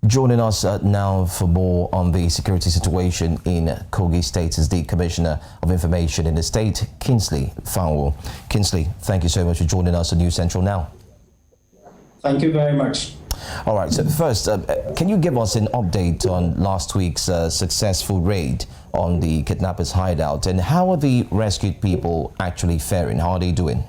Joining us now for more on the security situation in Kogi State is the Commissioner of Information in the state, Kingsley Fowle. Kingsley, thank you so much for joining us on News Central Now. Thank you very much. All right, so first, can you give us an update on last week's successful raid on the kidnappers' hideout, and how are the rescued people actually faring? How are they doing?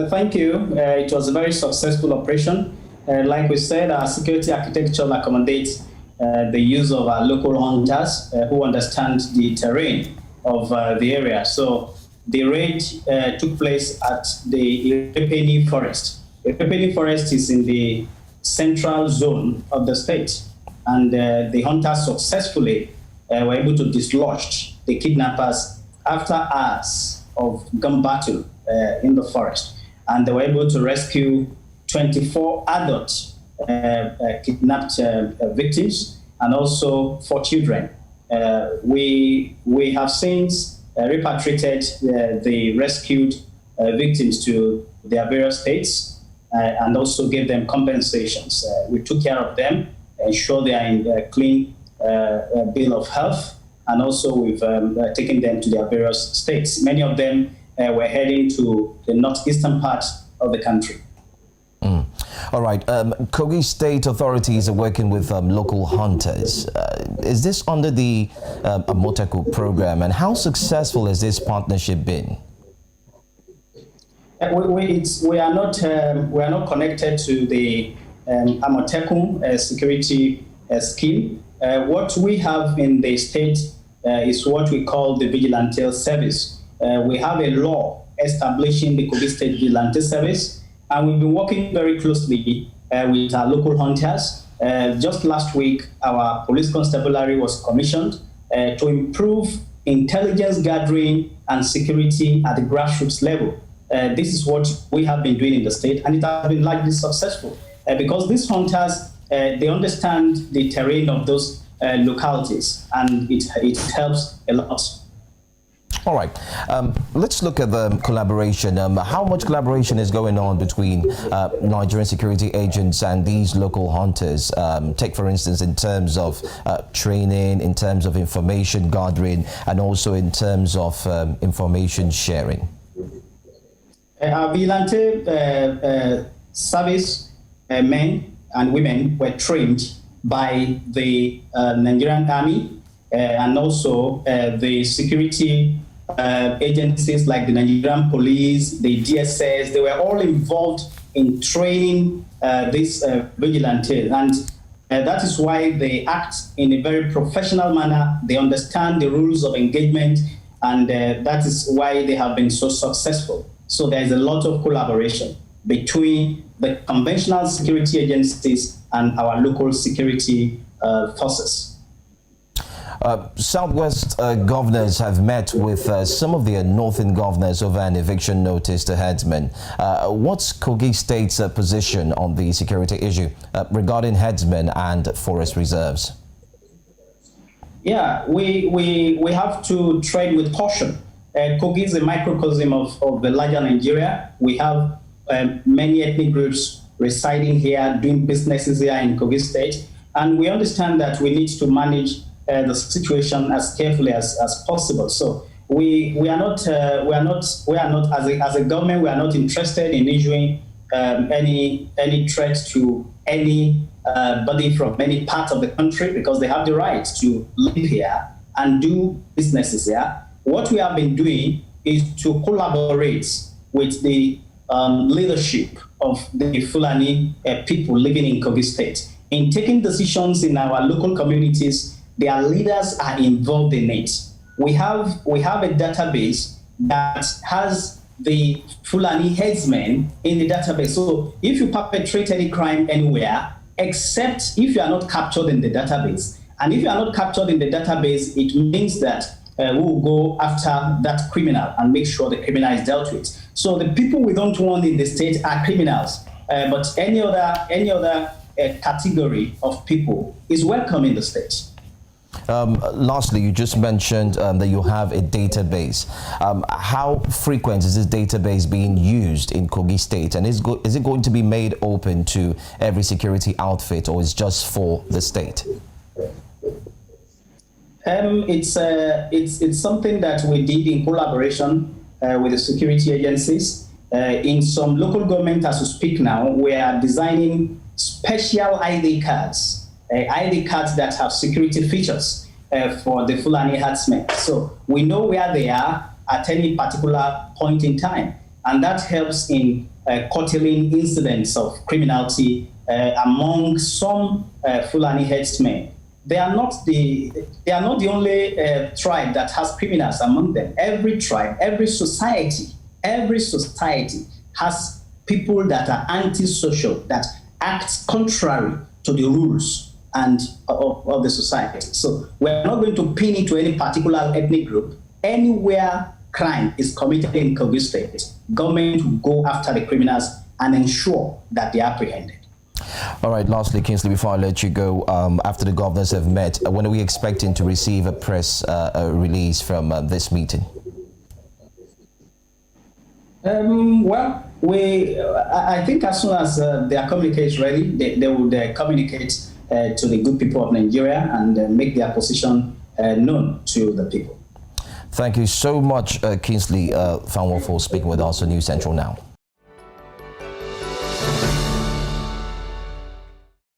Thank you. It was a very successful operation. Like we said, our security architecture accommodates the use of our local hunters who understand the terrain of the area. So the raid took place at the Irepeni Forest. Irepeni Forest is in the central zone of the state, and the hunters successfully were able to dislodge the kidnappers after hours of gun battle in the forest. And they were able to rescue 24 adult kidnapped victims and also 4 children. We have since repatriated the rescued victims to their various states and also gave them compensations. We took care of them, ensured they are in a clean bill of health, and also we've taken them to their various states. Many of them were heading to the northeastern part of the country. All right. Kogi State authorities are working with local hunters. Is this under the Amoteku program, and how successful has this partnership been? We are not connected to the Amoteku security scheme. What we have in the state is what we call the Vigilante Service. We have a law establishing the Kogi State Vigilante Service, and we've been working very closely with our local hunters. Just last week, our police constabulary was commissioned to improve intelligence gathering and security at the grassroots level. This is what we have been doing in the state, and it has been largely successful because these hunters, they understand the terrain of those localities, and it helps a lot. All right, let's look at the collaboration. How much collaboration is going on between Nigerian security agents and these local hunters? Take, for instance, in terms of training, in terms of information gathering, and also in terms of information sharing. Our vigilante service men and women were trained by the Nigerian Army and also the security agencies like the Nigerian Police, the DSS. They were all involved in training these vigilantes, and that is why they act in a very professional manner. They understand the rules of engagement, and that is why they have been so successful. So there is a lot of collaboration between the conventional security agencies and our local security forces. Southwest governors have met with some of the northern governors over an eviction notice to headsmen. What's Kogi State's position on the security issue regarding headsmen and forest reserves? Yeah, we have to tread with caution. Kogi is a microcosm of the larger Nigeria. We have many ethnic groups residing here, doing businesses here in Kogi State, and we understand that we need to manage the situation as carefully as possible. So we are not as a government, we are not interested in issuing any threat to any body from any part of the country, because they have the right to live here and do businesses here. What we have been doing is to collaborate with the leadership of the Fulani people living in Kogi State in taking decisions in our local communities. Their leaders are involved in it. We have a database that has the Fulani headsmen in the database. So if you perpetrate any crime anywhere, except if you are not captured in the database, and if you are not captured in the database, it means that we will go after that criminal and make sure the criminal is dealt with. So the people we don't want in the state are criminals, but any other category of people is welcome in the state. Lastly, you just mentioned that you have a database. How frequent is this database being used in Kogi State, and is it going to be made open to every security outfit, or is just for the state? It's something that we did in collaboration with the security agencies. In some local government, as we speak now, we are designing special ID cards, ID cards that have security features for the Fulani herdsmen. So we know where they are at any particular point in time, and that helps in curtailing incidents of criminality among some Fulani herdsmen. They are not the only tribe that has criminals among them. Every tribe, every society has people that are antisocial, that act contrary to the rules and of the society. So we're not going to pin it to any particular ethnic group. Anywhere crime is committed in Kogi State, government will go after the criminals and ensure that they are apprehended. All right, lastly, Kingsley, before I let you go, after the governors have met, when are we expecting to receive a press release from this meeting? I think as soon as their communique is ready, they will communicate to the good people of Nigeria and make their position known to the people. Thank you so much, Kingsley Fanwo, for speaking with us on News Central Now.